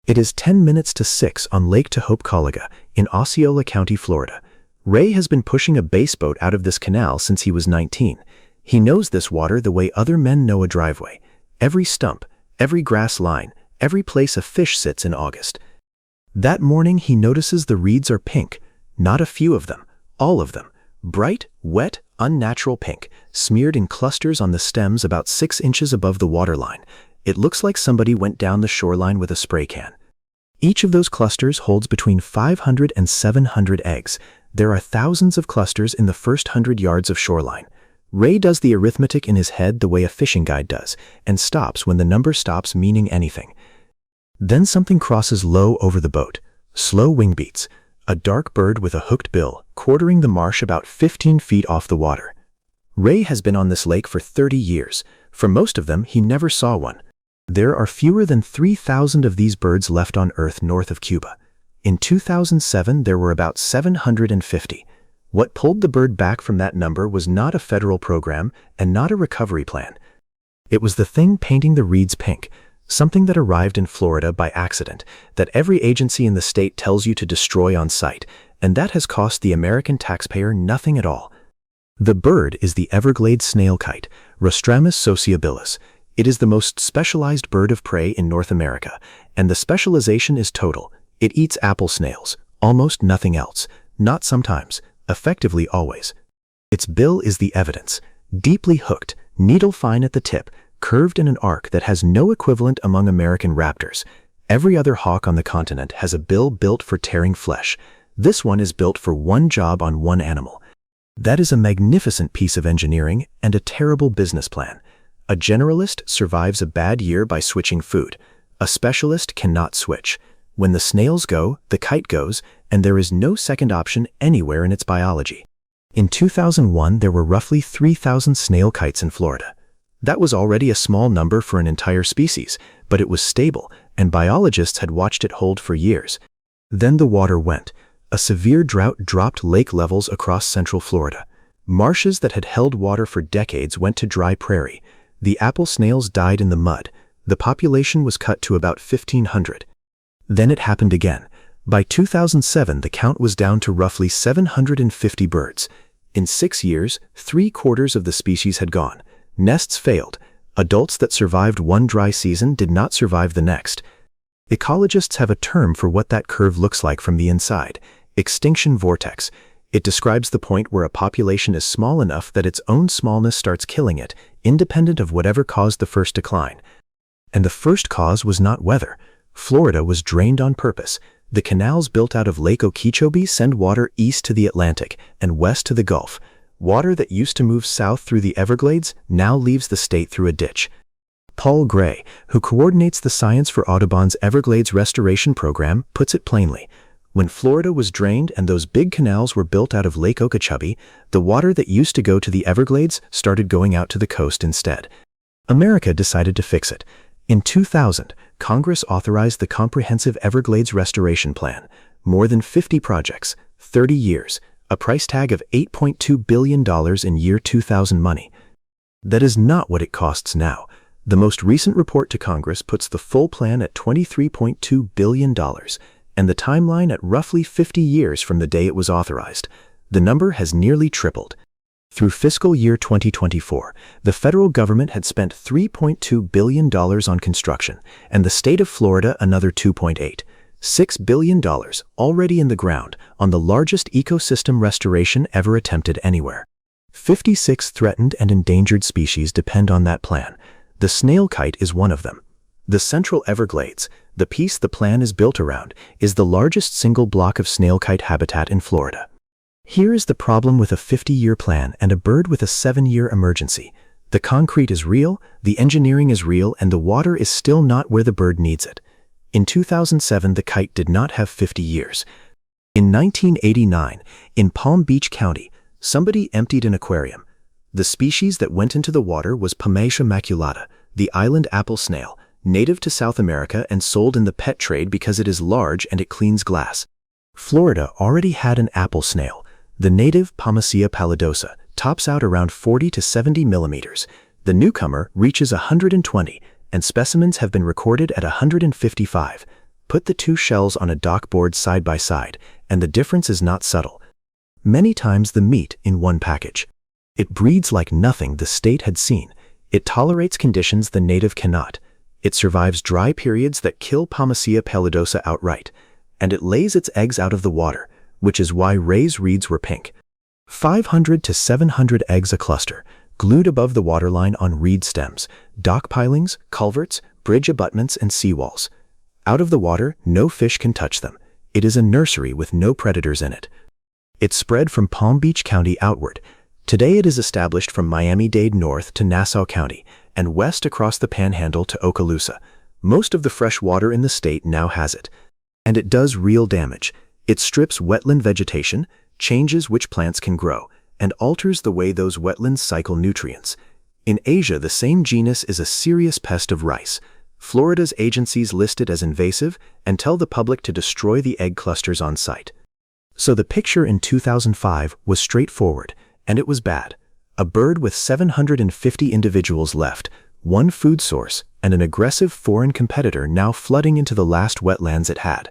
It is 10 minutes to 6 on Lake Tehopekalaga in Osceola County, Florida. Ray has been pushing a baseboat out of this canal since he was 19. He knows this water the way other men know a driveway. Every stump, every grass line, every place a fish sits in August. That morning he notices the reeds are pink. Not a few of them, all of them. Bright, wet, unnatural pink, smeared in clusters on the stems about 6 inches above the waterline. It looks like somebody went down the shoreline with a spray can. Each of those clusters holds between 500 and 700 eggs. There are thousands of clusters in the first 100 yards of shoreline. Ray does the arithmetic in his head the way a fishing guide does, and stops when the number stops meaning anything. Then something crosses low over the boat. Slow wing beats. A dark bird with a hooked bill, quartering the marsh about 15 feet off the water. Ray has been on this lake for 30 years. For most of them, he never saw one. There are fewer than 3,000 of these birds left on Earth north of Cuba. In 2007, there were about 750. What pulled the bird back from that number was not a federal program and not a recovery plan. It was the thing painting the reeds pink, something that arrived in Florida by accident, that every agency in the state tells you to destroy on sight, and that has cost the American taxpayer nothing at all. The bird is the Everglade snail kite, Rostramus sociabilis. It is the most specialized bird of prey in North America, and the specialization is total. It eats apple snails, almost nothing else, not sometimes, effectively always. Its bill is the evidence, deeply hooked, needle-fine at the tip, curved in an arc that has no equivalent among American raptors. Every other hawk on the continent has a bill built for tearing flesh. This one is built for one job on one animal. That is a magnificent piece of engineering and a terrible business plan. A generalist survives a bad year by switching food. A specialist cannot switch. When the snails go, the kite goes, and there is no second option anywhere in its biology. In 2001, there were roughly 3,000 snail kites in Florida. That was already a small number for an entire species, but it was stable, and biologists had watched it hold for years. Then the water went. A severe drought dropped lake levels across central Florida. Marshes that had held water for decades went to dry prairie. The apple snails died in the mud. The population was cut to about 1,500. Then it happened again. By 2007, the count was down to roughly 750 birds. In 6 years, 3/4 of the species had gone. Nests failed. Adults that survived one dry season did not survive the next. Ecologists have a term for what that curve looks like from the inside: extinction vortex. It describes the point where a population is small enough that its own smallness starts killing it, independent of whatever caused the first decline. And the first cause was not weather. Florida was drained on purpose. The canals built out of Lake Okeechobee send water east to the Atlantic and west to the Gulf. Water that used to move south through the Everglades now leaves the state through a ditch. Paul Gray, who coordinates the Science for Audubon's Everglades restoration program, puts it plainly. When Florida was drained and those big canals were built out of Lake Okeechobee, the water that used to go to the Everglades started going out to the coast instead. America decided to fix it. In 2000, Congress authorized the Comprehensive Everglades Restoration Plan. More than 50 projects, 30 years, a price tag of $8.2 billion in year 2000 money. That is not what it costs now. The most recent report to Congress puts the full plan at $23.2 billion, and the timeline at roughly 50 years from the day it was authorized. The number has nearly tripled. Through fiscal year 2024, the federal government had spent $3.2 billion on construction, and the state of Florida another $2.86 billion already in the ground on the largest ecosystem restoration ever attempted anywhere. 56 threatened and endangered species depend on that plan. The snail kite is one of them. The Central Everglades, the piece the plan is built around, is the largest single block of snail kite habitat in Florida. Here is the problem with a 50-year plan and a bird with a 7-year emergency. The concrete is real, the engineering is real, and the water is still not where the bird needs it. In 2007, the kite did not have 50 years. In 1989, in Palm Beach County, somebody emptied an aquarium. The species that went into the water was Pomatia maculata, the island apple snail, native to South America and sold in the pet trade because it is large and it cleans glass. Florida already had an apple snail. The native Pomacia pallidosa tops out around 40 to 70 millimeters. The newcomer reaches 120, and specimens have been recorded at 155. Put the two shells on a dock board side by side, and the difference is not subtle. Many times the meat in one package. It breeds like nothing the state had seen. It tolerates conditions the native cannot. It survives dry periods that kill Pomacea pelludosa outright. And it lays its eggs out of the water, which is why Ray's reeds were pink. 500 to 700 eggs a cluster, glued above the waterline on reed stems, dock pilings, culverts, bridge abutments, and seawalls. Out of the water, no fish can touch them. It is a nursery with no predators in it. It spread from Palm Beach County outward. Today it is established from Miami-Dade north to Nassau County, and west across the Panhandle to Okaloosa. Most of the fresh water in the state now has it. And it does real damage. It strips wetland vegetation, changes which plants can grow, and alters the way those wetlands cycle nutrients. In Asia, the same genus is a serious pest of rice. Florida's agencies list it as invasive and tell the public to destroy the egg clusters on site. So the picture in 2005 was straightforward, and it was bad. A bird with 750 individuals left, one food source, and an aggressive foreign competitor now flooding into the last wetlands it had.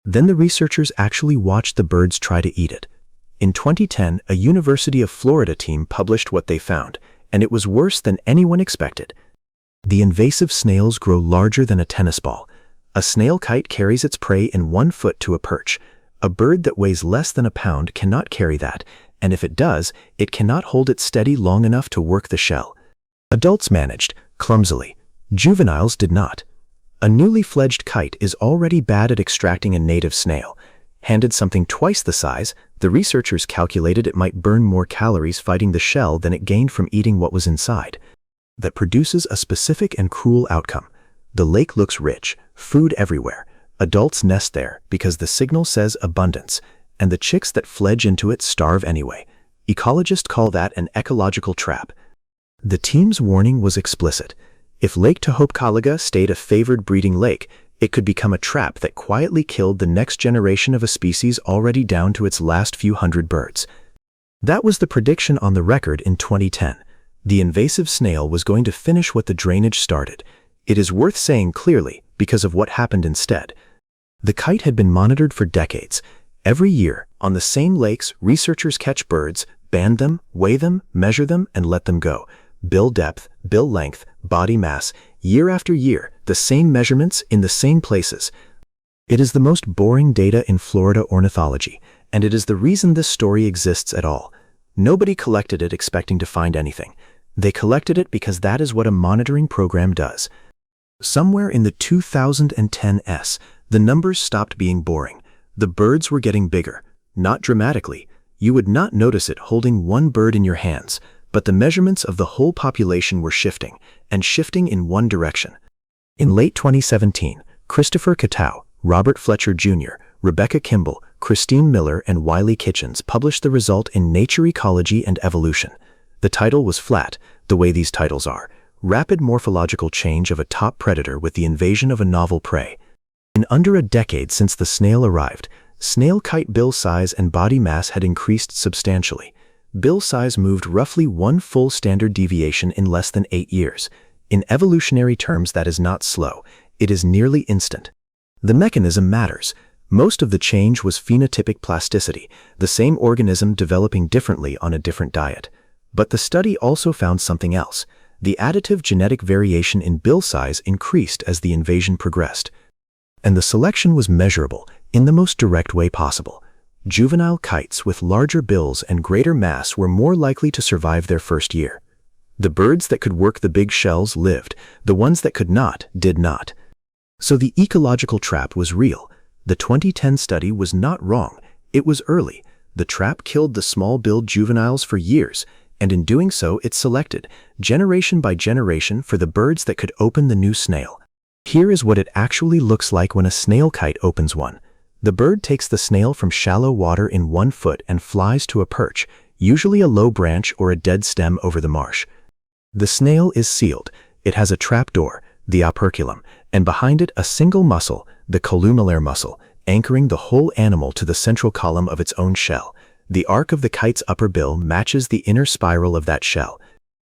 Then the researchers actually watched the birds try to eat it. In 2010, a University of Florida team published what they found, and it was worse than anyone expected. The invasive snails grow larger than a tennis ball. A snail kite carries its prey in 1 foot to a perch. A bird that weighs less than a pound cannot carry that, and if it does, it cannot hold it steady long enough to work the shell. Adults managed, clumsily. Juveniles did not. A newly fledged kite is already bad at extracting a native snail. Handed something twice the size, the researchers calculated it might burn more calories fighting the shell than it gained from eating what was inside. That produces a specific and cruel outcome. The lake looks rich, food everywhere. Adults nest there because the signal says abundance, and the chicks that fledge into it starve anyway. Ecologists call that an ecological trap. The team's warning was explicit. If Lake Tohopekalaga stayed a favored breeding lake, it could become a trap that quietly killed the next generation of a species already down to its last few hundred birds. That was the prediction on the record in 2010. The invasive snail was going to finish what the drainage started. It is worth saying clearly because of what happened instead. The kite had been monitored for decades. Every year, on the same lakes, researchers catch birds, band them, weigh them, measure them, and let them go. Bill depth, bill length, body mass, year after year, the same measurements in the same places. It is the most boring data in Florida ornithology, and it is the reason this story exists at all. Nobody collected it expecting to find anything. They collected it because that is what a monitoring program does. Somewhere in the 2010s, the numbers stopped being boring. The birds were getting bigger, not dramatically. You would not notice it holding one bird in your hands, but the measurements of the whole population were shifting, and shifting in one direction. In late 2017, Christopher Cattau, Robert Fletcher Jr., Rebecca Kimball, Christine Miller, and Wiley Kitchens published the result in Nature Ecology and Evolution. The title was flat, the way these titles are: Rapid Morphological Change of a Top Predator with the Invasion of a Novel Prey. In under a decade since the snail arrived, snail kite bill size and body mass had increased substantially. Bill size moved roughly 1 full standard deviation in less than 8 years. In evolutionary terms, that is not slow. It is nearly instant. The mechanism matters. Most of the change was phenotypic plasticity, the same organism developing differently on a different diet. But the study also found something else. The additive genetic variation in bill size increased as the invasion progressed. And the selection was measurable in the most direct way possible. Juvenile kites with larger bills and greater mass were more likely to survive their first year. The birds that could work the big shells lived. The ones that could not, did not. So the ecological trap was real. The 2010 study was not wrong. It was early. The trap killed the small-billed juveniles for years, and in doing so it selected, generation by generation, for the birds that could open the new snail. Here is what it actually looks like when a snail kite opens one. The bird takes the snail from shallow water in 1 foot and flies to a perch, usually a low branch or a dead stem over the marsh. The snail is sealed. It has a trap door, the operculum, and behind it a single muscle, the columellar muscle, anchoring the whole animal to the central column of its own shell. The arc of the kite's upper bill matches the inner spiral of that shell.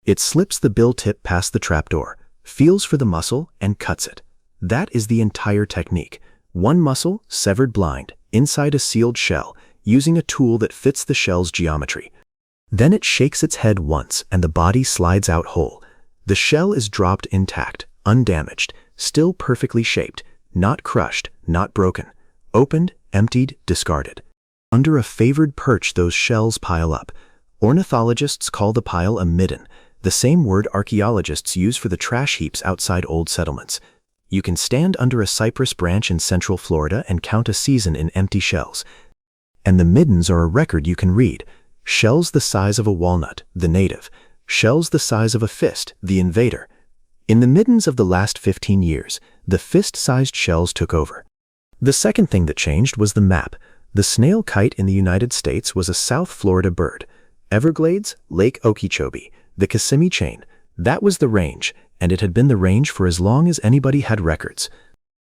It slips the bill tip past the trapdoor, feels for the muscle, and cuts it. That is the entire technique. One muscle, severed blind, inside a sealed shell, using a tool that fits the shell's geometry. Then it shakes its head once and the body slides out whole. The shell is dropped intact, undamaged, still perfectly shaped, not crushed, not broken. Opened, emptied, discarded. Under a favored perch, those shells pile up. Ornithologists call the pile a midden, the same word archaeologists use for the trash heaps outside old settlements. You can stand under a cypress branch in central Florida and count a season in empty shells. And the middens are a record you can read. Shells the size of a walnut, the native. Shells the size of a fist, the invader. In the middens of the last 15 years, the fist-sized shells took over. The second thing that changed was the map. The snail kite in the United States was a South Florida bird. Everglades, Lake Okeechobee, the Kissimmee chain, that was the range, and it had been the range for as long as anybody had records.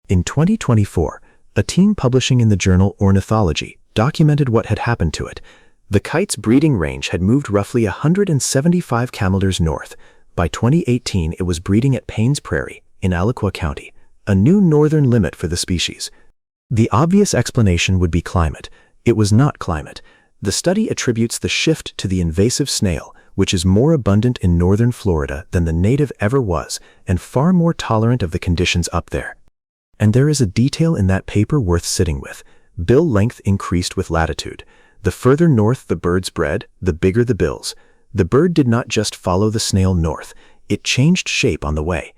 In 2024, a team publishing in the journal Ornithology documented what had happened to it. The kite's breeding range had moved roughly 175 kilometers north. By 2018, it was breeding at Paynes Prairie, in Alachua County, a new northern limit for the species. The obvious explanation would be climate. It was not climate. The study attributes the shift to the invasive snail, which is more abundant in northern Florida than the native ever was, and far more tolerant of the conditions up there. And there is a detail in that paper worth sitting with. Bill length increased with latitude. The further north the birds bred, the bigger the bills. The bird did not just follow the snail north, it changed shape on the way.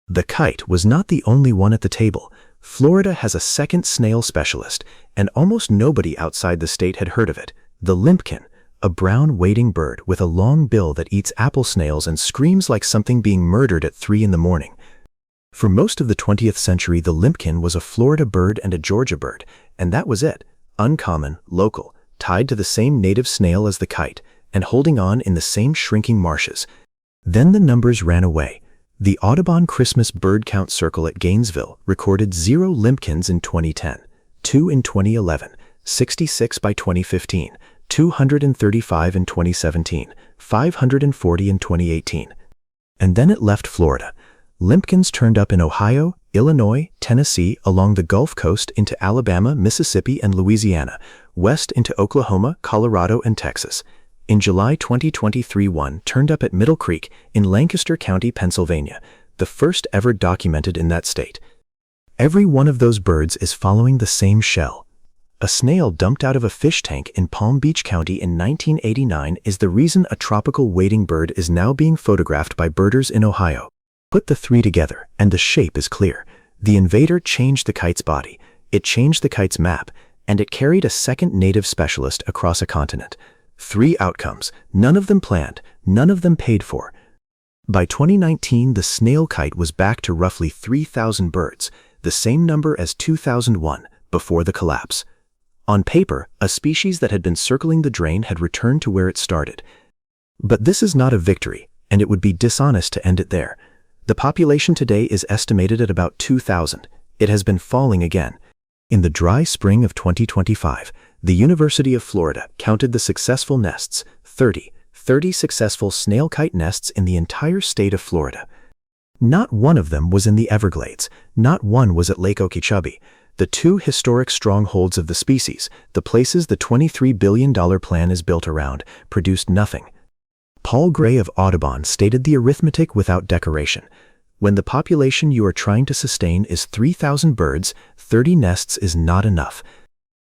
The kite was not the only one at the table. Florida has a second snail specialist, and almost nobody outside the state had heard of it. The Limpkin, a brown wading bird with a long bill that eats apple snails and screams like something being murdered at 3 in the morning. For most of the 20th century, the Limpkin was a Florida bird and a Georgia bird, and that was it. Uncommon, local, tied to the same native snail as the kite, and holding on in the same shrinking marshes. Then the numbers ran away. The Audubon Christmas Bird Count Circle at Gainesville recorded 0 Limpkins in 2010, 2 in 2011, 66 by 2015, 235 in 2017, 540 in 2018. And then it left Florida. Limpkins turned up in Ohio, Illinois, Tennessee, along the Gulf Coast into Alabama, Mississippi, and Louisiana, west into Oklahoma, Colorado, and Texas. In July 2023, one turned up at Middle Creek in Lancaster County, Pennsylvania, the first ever documented in that state. Every one of those birds is following the same shell. A snail dumped out of a fish tank in Palm Beach County in 1989 is the reason a tropical wading bird is now being photographed by birders in Ohio. Put the three together, and the shape is clear. The invader changed the kite's body, it changed the kite's map, and it carried a second native specialist across a continent. 3 outcomes, none of them planned, none of them paid for. By 2019, the snail kite was back to roughly 3,000 birds, the same number as 2001, before the collapse. On paper, a species that had been circling the drain had returned to where it started. But this is not a victory, and it would be dishonest to end it there. The population today is estimated at about 2,000. It has been falling again. In the dry spring of 2025, the University of Florida counted the successful nests, 30 successful snail kite nests in the entire state of Florida. Not one of them was in the Everglades, not one was at Lake Okeechobee, the 2 historic strongholds of the species, the places the $23 billion plan is built around, produced nothing. Paul Gray of Audubon stated the arithmetic without decoration. When the population you are trying to sustain is 3,000 birds, 30 nests is not enough.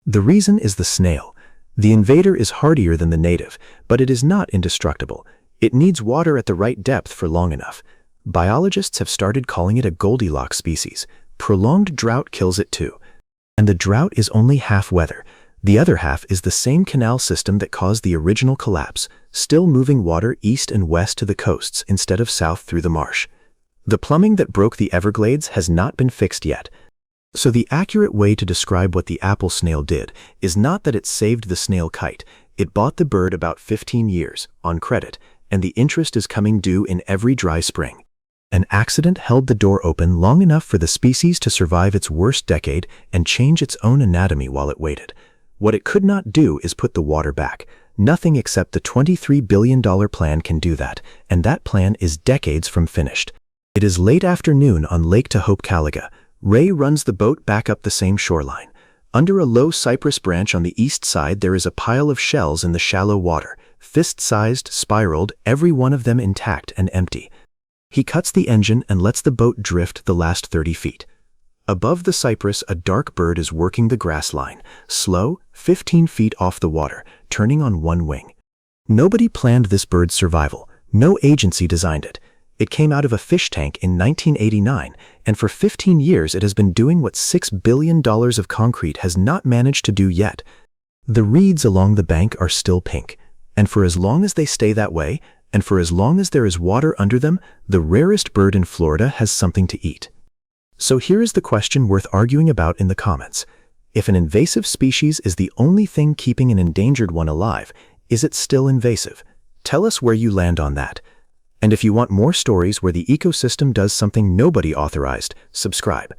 The reason is the snail. The invader is hardier than the native, but it is not indestructible. It needs water at the right depth for long enough. Biologists have started calling it a Goldilocks species. Prolonged drought kills it too. And the drought is only half weather. The other half is the same canal system that caused the original collapse, still moving water east and west to the coasts instead of south through the marsh. The plumbing that broke the Everglades has not been fixed yet. So the accurate way to describe what the apple snail did is not that it saved the snail kite. It bought the bird about 15 years, on credit, and the interest is coming due in every dry spring. An accident held the door open long enough for the species to survive its worst decade and change its own anatomy while it waited. What it could not do is put the water back. Nothing except the $23 billion plan can do that, and that plan is decades from finished. It is late afternoon on Lake Hope, Caliga. Ray runs the boat back up the same shoreline. Under a low cypress branch on the east side, there is a pile of shells in the shallow water, fist-sized, spiraled, every one of them intact and empty. He cuts the engine and lets the boat drift the last 30 feet. Above the cypress, a dark bird is working the grass line, slow, 15 feet off the water, turning on one wing. Nobody planned this bird's survival. No agency designed it. It came out of a fish tank in 1989, and for 15 years it has been doing what $6 billion of concrete has not managed to do yet. The reeds along the bank are still pink, and for as long as they stay that way, and for as long as there is water under them, the rarest bird in Florida has something to eat. So here is the question worth arguing about in the comments. If an invasive species is the only thing keeping an endangered one alive, is it still invasive? Tell us where you land on that. And if you want more stories where the ecosystem does something nobody authorized, subscribe.